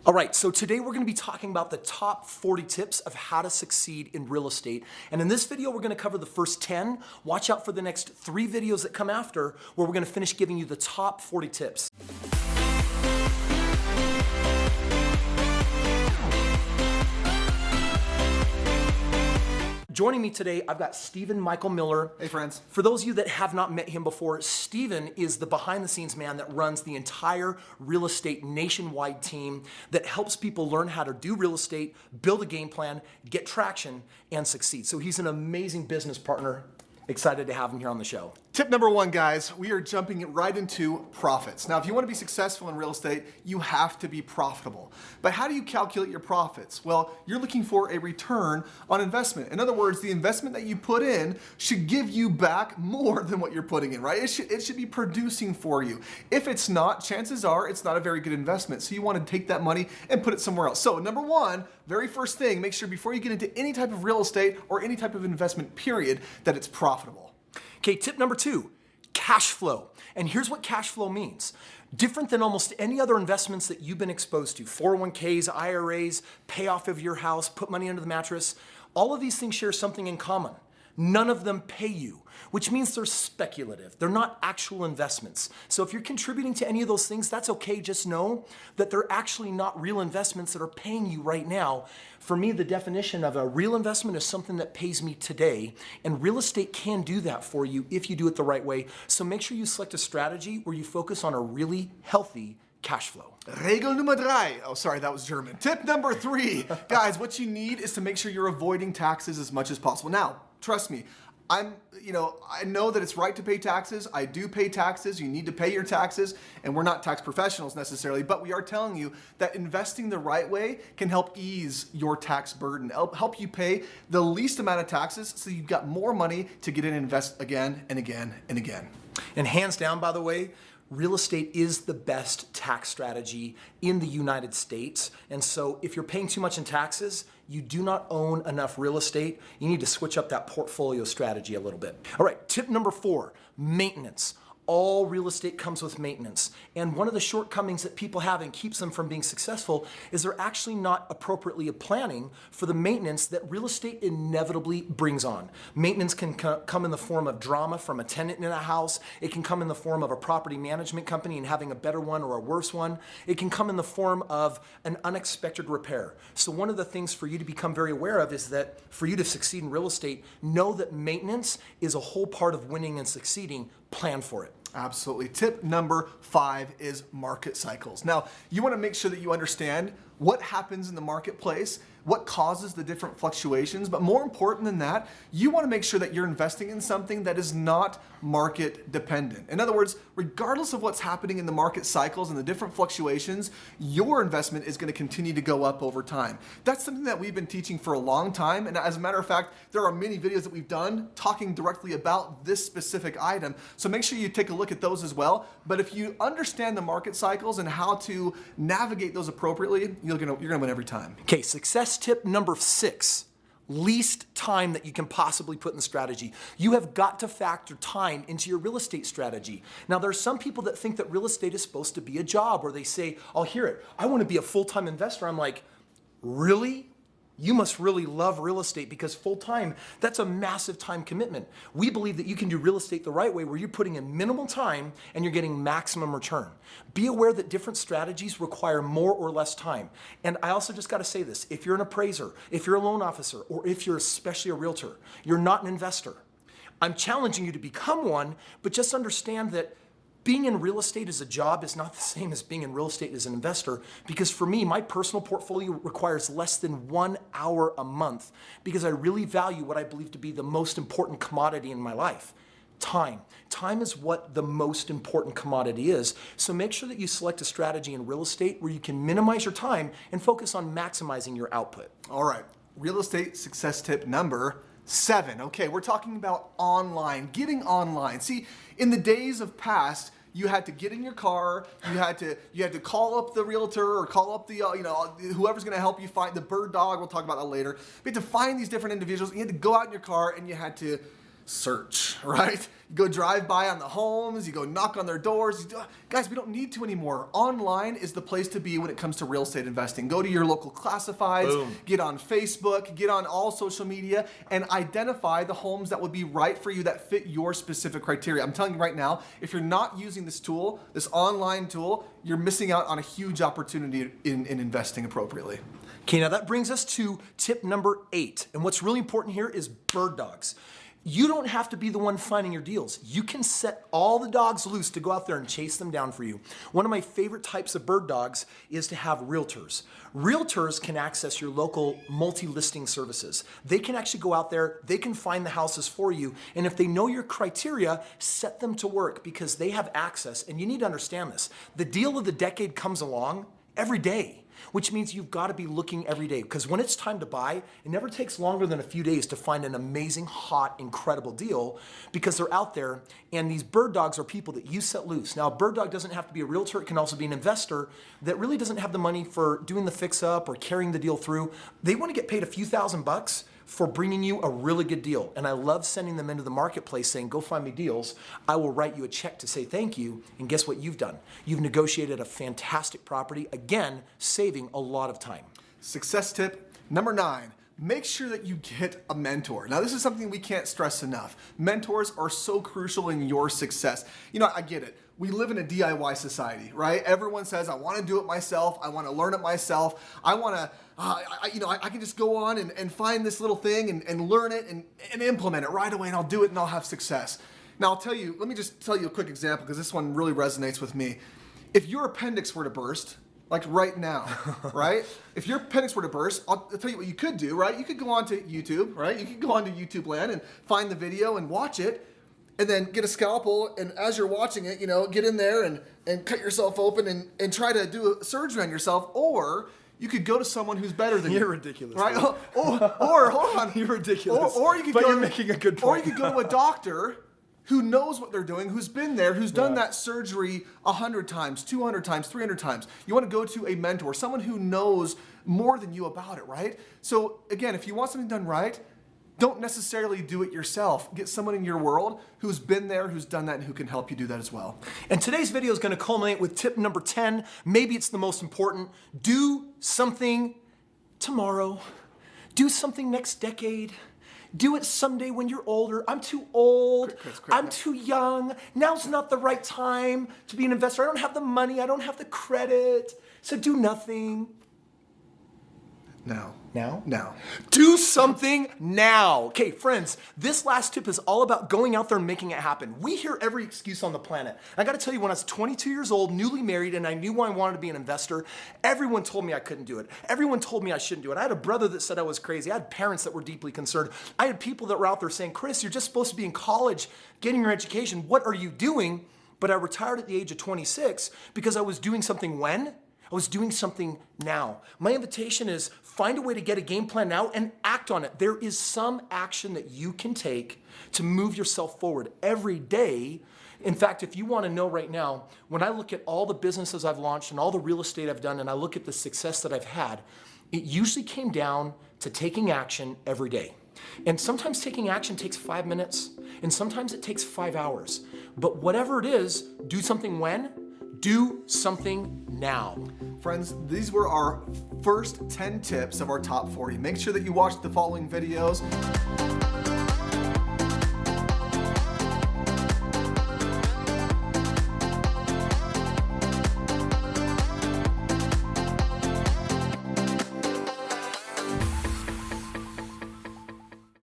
All right, so today we're gonna be talking about the top 40 tips of how to succeed in real estate. And in this video, we're gonna cover the first 10. Watch out for the next 3 videos that come after, where we're gonna finish giving you the top 40 tips. Joining me today, I've got Stephen Michael Miller. Hey friends. For those of you that have not met him before, Stephen is the behind the scenes man that runs the entire real estate nationwide team that helps people learn how to do real estate, build a game plan, get traction, and succeed. So he's an amazing business partner. Excited to have him here on the show. Tip number 1, guys, we are jumping right into profits. Now, if you want to be successful in real estate, you have to be profitable. But how do you calculate your profits? Well, you're looking for a return on investment. In other words, the investment that you put in should give you back more than what you're putting in, right? It should be producing for you. If it's not, chances are it's not a very good investment. So you want to take that money and put it somewhere else. So number 1, very first thing, make sure before you get into any type of real estate or any type of investment period that it's profitable. Okay, tip number 2, cash flow. And here's what cash flow means. Different than almost any other investments that you've been exposed to, 401ks, IRAs, pay off of your house, put money under the mattress, all of these things share something in common. None of them pay you, which means they're speculative. They're not actual investments. So if you're contributing to any of those things, that's okay. Just know that they're actually not real investments that are paying you right now. For me, the definition of a real investment is something that pays me today, and real estate can do that for you if you do it the right way. So make sure you select a strategy where you focus on a really healthy cash flow. Regel nummer 3. Oh, sorry, that was German. Tip number 3. Guys, what you need is to make sure you're avoiding taxes as much as possible. Now, trust me, I know that it's right to pay taxes. I do pay taxes. You need to pay your taxes, and we're not tax professionals necessarily, but we are telling you that investing the right way can help ease your tax burden, help you pay the least amount of taxes so you've got more money to get in and invest again and again and again. And hands down, by the way, real estate is the best tax strategy in the United States. And so if you're paying too much in taxes, you do not own enough real estate. You need to switch up that portfolio strategy a little bit. All right, tip number 4, maintenance. All real estate comes with maintenance. And one of the shortcomings that people have and keeps them from being successful is they're actually not appropriately planning for the maintenance that real estate inevitably brings on. Maintenance can come in the form of drama from a tenant in a house. It can come in the form of a property management company and having a better one or a worse one. It can come in the form of an unexpected repair. So one of the things for you to become very aware of is that for you to succeed in real estate, know that maintenance is a whole part of winning and succeeding. Plan for it. Absolutely. Tip number 5 is market cycles. Now, you want to make sure that you understand what happens in the marketplace, what causes the different fluctuations, but more important than that, you want to make sure that you're investing in something that is not market dependent. In other words, regardless of what's happening in the market cycles and the different fluctuations, your investment is going to continue to go up over time. That's something that we've been teaching for a long time, and as a matter of fact, there are many videos that we've done talking directly about this specific item, so make sure you take a look at those as well. But if you understand the market cycles and how to navigate those appropriately, you're gonna win every time. Okay, success tip number 6, least time that you can possibly put in the strategy. You have got to factor time into your real estate strategy. Now, there are some people that think that real estate is supposed to be a job, or they say, I'll hear it, I want to be a full-time investor. I'm like, really? You must really love real estate, because full-time, that's a massive time commitment. We believe that you can do real estate the right way, where you're putting in minimal time and you're getting maximum return. Be aware that different strategies require more or less time. And I also just got to say this, if you're an appraiser, if you're a loan officer, or if you're especially a realtor, you're not an investor. I'm challenging you to become one, but just understand that being in real estate as a job is not the same as being in real estate as an investor, because for me, my personal portfolio requires less than 1 hour a month, because I really value what I believe to be the most important commodity in my life, time. Time is what the most important commodity is. So make sure that you select a strategy in real estate where you can minimize your time and focus on maximizing your output. All right, real estate success tip number 7. Okay, we're talking about online, getting online. See, in the days of past, you had to get in your car, you had to call up the realtor or call up the whoever's going to help you find the bird dog. We'll talk about that later. You had to find these different individuals. You had to go out in your car and you had to search, right? You go drive by on the homes, you go knock on their doors. Guys, we don't need to anymore. Online is the place to be when it comes to real estate investing. Go to your local classifieds, Boom. get on Facebook, get on all social media, and identify the homes that would be right for you, that fit your specific criteria. I'm telling you right now, if you're not using this tool, this online tool, you're missing out on a huge opportunity in investing appropriately. Okay, now that brings us to tip number 8. And what's really important here is bird dogs. You don't have to be the one finding your deals. You can set all the dogs loose to go out there and chase them down for you. One of my favorite types of bird dogs is to have realtors. Realtors can access your local multi-listing services. They can actually go out there, they can find the houses for you, and if they know your criteria, set them to work because they have access. And you need to understand this. The deal of the decade comes along every day, which means you've got to be looking every day, because when it's time to buy, it never takes longer than a few days to find an amazing, hot, incredible deal, because they're out there, and these bird dogs are people that you set loose. Now, a bird dog doesn't have to be a realtor. It can also be an investor that really doesn't have the money for doing the fix-up or carrying the deal through. They want to get paid a few $1,000s for bringing you a really good deal. And I love sending them into the marketplace saying, go find me deals. I will write you a check to say thank you. And guess what you've done? You've negotiated a fantastic property, again, saving a lot of time. Success tip number 9. Make sure that you get a mentor. Now, this is something we can't stress enough. Mentors are so crucial in your success. You know, I get it. We live in a DIY society, right? Everyone says, I want to do it myself. I want to learn it myself. I want to, I can just go on and find this little thing and learn it and implement it right away, and I'll do it and I'll have success. Now, let me just tell you a quick example, because this one really resonates with me. If your appendix were to burst, like right now, right? If your appendix were to burst, I'll tell you what you could do, right? You could go onto YouTube, right? You could go onto YouTube land and find the video and watch it, and then get a scalpel, and as you're watching it, get in there and cut yourself open and try to do a surgery on yourself. Or you could go to someone who's better than you. You're ridiculous. Right? Or hold on. You're ridiculous. Or you could but go, you're making a good point. Or you could go to a doctor who knows what they're doing, who's been there, who's done that surgery 100 times, 200 times, 300 times. You want to go to a mentor, someone who knows more than you about it, right? So again, if you want something done right, don't necessarily do it yourself. Get someone in your world who's been there, who's done that, and who can help you do that as well. And today's video is going to culminate with tip number 10. Maybe it's the most important. Do something tomorrow. Do something next decade. Do it someday when you're older. I'm too old. Kris, I'm too young. Now's not the right time to be an investor. I don't have the money. I don't have the credit. So do nothing. Now. Now? Now. Do something now. Okay, friends, this last tip is all about going out there and making it happen. We hear every excuse on the planet. I gotta tell you, when I was 22 years old, newly married, and I knew I wanted to be an investor, everyone told me I couldn't do it. Everyone told me I shouldn't do it. I had a brother that said I was crazy. I had parents that were deeply concerned. I had people that were out there saying, Kris, you're just supposed to be in college, getting your education. What are you doing? But I retired at the age of 26 because I was doing something when? I was doing something now. My invitation is find a way to get a game plan now and act on it. There is some action that you can take to move yourself forward every day. In fact, if you want to know right now, when I look at all the businesses I've launched and all the real estate I've done, and I look at the success that I've had, it usually came down to taking action every day. And sometimes taking action takes 5 minutes, and sometimes it takes 5 hours. But whatever it is, do something when? Do something now. Friends, these were our first 10 tips of our top 40. Make sure that you watch the following videos.